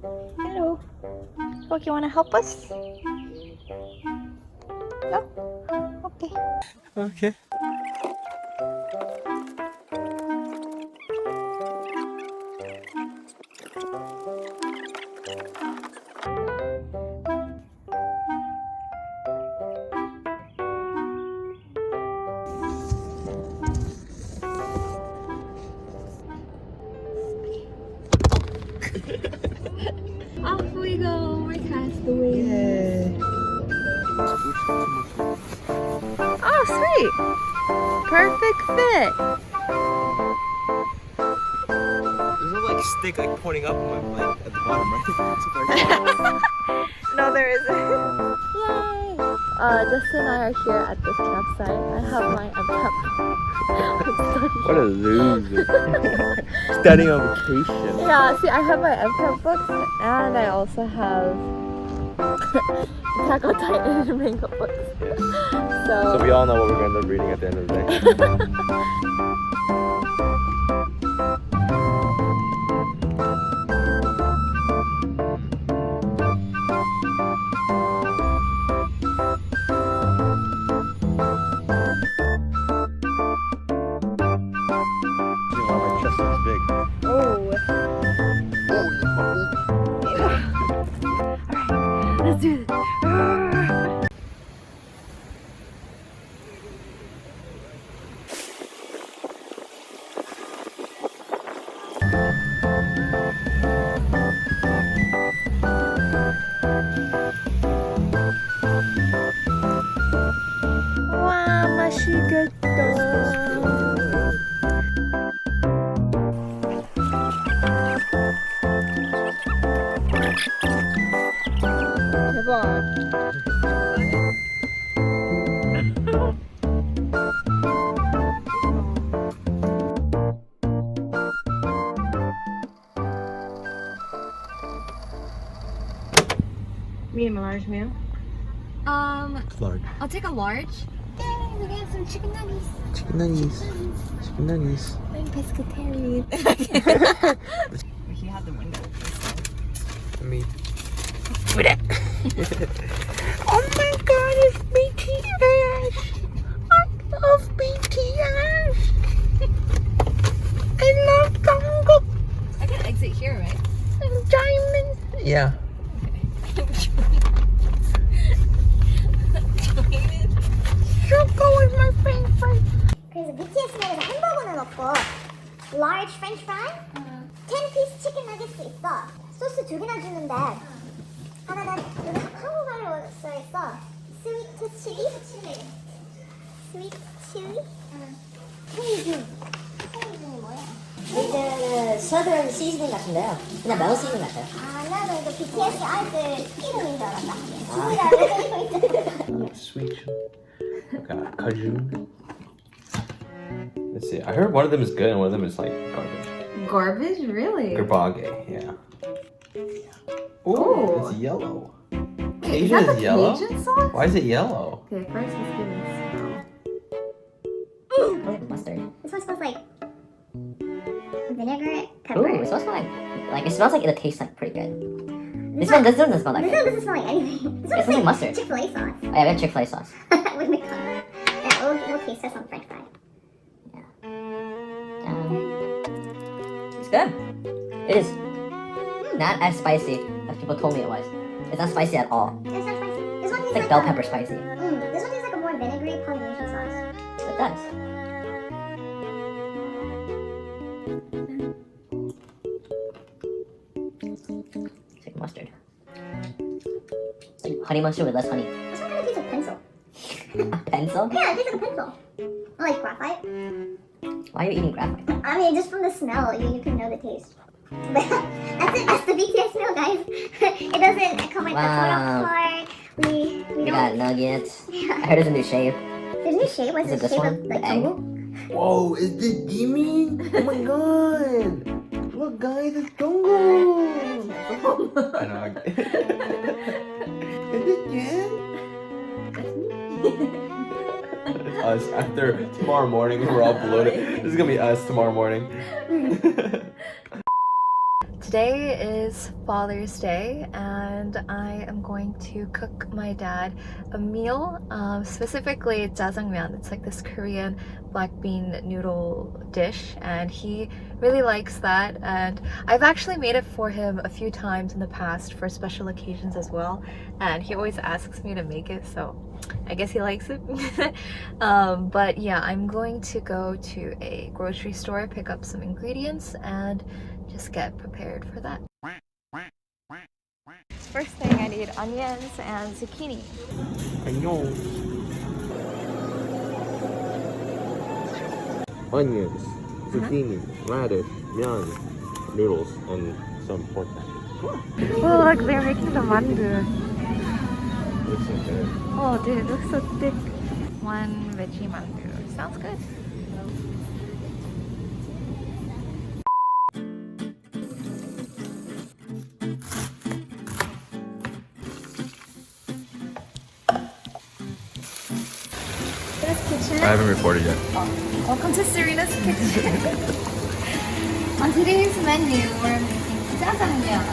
Hello. Look, you want to help us? No? Okay. Okay. Off we go. We're castaways. Yay. Oh, sweet. Perfect fit. There's no like stick like pointing up on my like at the bottom, right? No, there isn't. Yay! Justin and I are here at this campsite. I have my What a loser. Studying on vacation. Yeah, see, I have my MCAT books and I also have Attack on Titan manga books. So we all know what we're going to end up reading at the end of the day. My chest is big. Oh. Alright, let's do this. 와, 맛있겠다. 대박. Medium or large meal? Large. I'll take a large. Yay, we got some chicken nuggets. Chicken nuggies. Chicken nuggies. I'm pescatarian. He had the window. Let me. Oh my god, it's BTS! I love BTS! I love Jungkook I can exit here, right? and Diamond. Yeah. Choco is my favorite. 그래서 BTS 면에서 햄버거는 없고 large french fry, 10piece chicken nuggets 있어. 소스 2개나 주는데 하나는 여기 한국말로 써있어. sweet chili. sweet chili? 헤이즐. 헤이즐이 뭐야? 이제는 서든 시즈닝 같은데요. 그냥 매운 시즈닝 같아요. 아, 나도 이거 BTS 아이들 이름인 줄 알았다. 친구들. Sweet. Got kajun. Let's see. I heard one of them is good and one of them is like garbage. Garbage? Really? Garbage, yeah. Ooh, Oh. it's yellow. Wait, Cajun is that is the yellow? Cajun sauce? Why is it yellow? Okay, first let's give it a smell. Oh, mustard. This one smells like vinegar, Ooh, pepper. it smells like it smells like it tastes like pretty good. This one doesn't smell like This it. one doesn't smell like anything. This It's one like mustard. Chick-fil-A sauce. Oh yeah, I got Chick-fil-A sauce. With McDonald's. Yeah, we'll taste test on french fry. It's good. It is not as spicy as people told me it was. It's not spicy at all. It's not spicy. This one tastes It's like bell a- pepper spicy. This one tastes like a more vinegary Polynesian sauce. It does. It's like mustard. It's like honey mustard with less honey. This one kind of tastes like pencil. A pencil? Yeah, it tastes like a pencil. Or like graphite. Why are you eating graphite? I mean, just from the smell, you can know the taste. But that's it. That's the BTS meal, guys. It doesn't come like Wow. the photo part. We We don't. got nuggets. Yeah. I heard there's a new shape. There's a new shape. What's Is it the this shape one? of like The egg? Jungkook? Whoa, is this Jimmy? Oh my god! Look, guys, it's Jungkook! I know. Is it Jim? Us after tomorrow morning, we're all bloated. This is gonna be us tomorrow morning. Today is Father's Day and I am going to cook my dad a meal, specifically jjajangmyeon. It's like this Korean black bean noodle dish and he really likes that, and I've actually made it for him a few times in the past for special occasions as well, and he always asks me to make it, so I guess he likes it. But yeah, I'm going to go to a grocery store, pick up some ingredients, and just get prepared for that. First thing, I need onions and zucchini. 안녕. Onions, zucchini, radish, myeon, noodles, and some pork. Oh, look, they're making the mandu. Looks so good. Oh, dude, it looks so thick. One veggie mandu. Sounds good. I haven't recorded yet. Welcome to Serena's kitchen. On today's menu, we're making jjajangmyeon.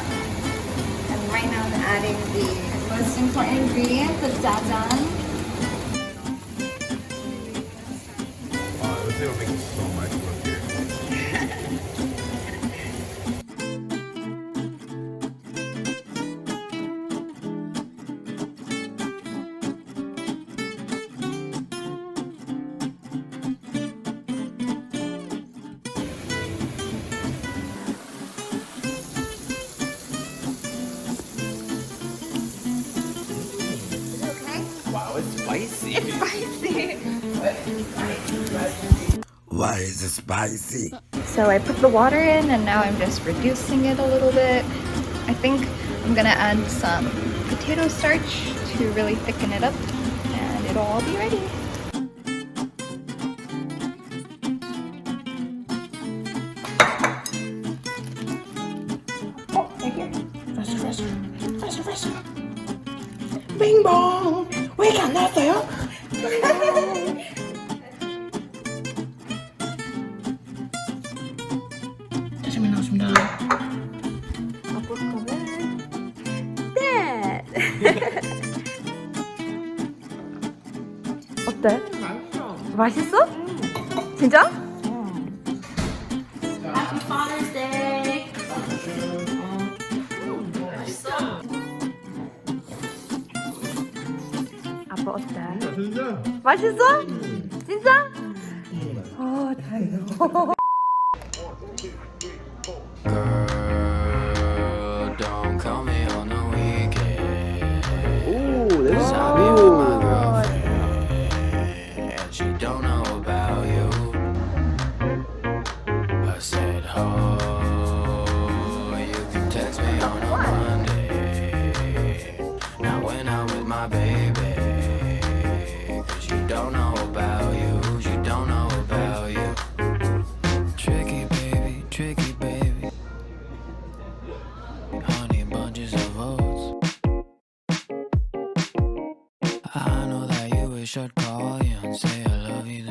And right now I'm adding the most important ingredient, the jjajang. Wow, this will make so much look here. Wow, it's spicy. Why is it spicy? So I put the water in and now I'm just reducing it a little bit. I think I'm gonna add some potato starch to really thicken it up and it'll all be ready. Oh, right here. Bing bong! 왜 이렇게 안 나왔어요? 짜장면 나왔습니다. 네. 어때? 맛있어? 진짜? Happy Father's Day. 아빠 어때? 진짜? 맛있어? 진짜? 아, 다행이다. Girl, don't call me on the weekend. Ooh, that's I'll be with my cool. girlfriend, and she don't know about you. I said, oh, you can text me on a Monday. Now when I'm with my baby, 'cause she don't know about you, she don't know about you. Tricky baby, tricky baby. Honey bunches of oats. I know that you wish I'd call you and say I love you.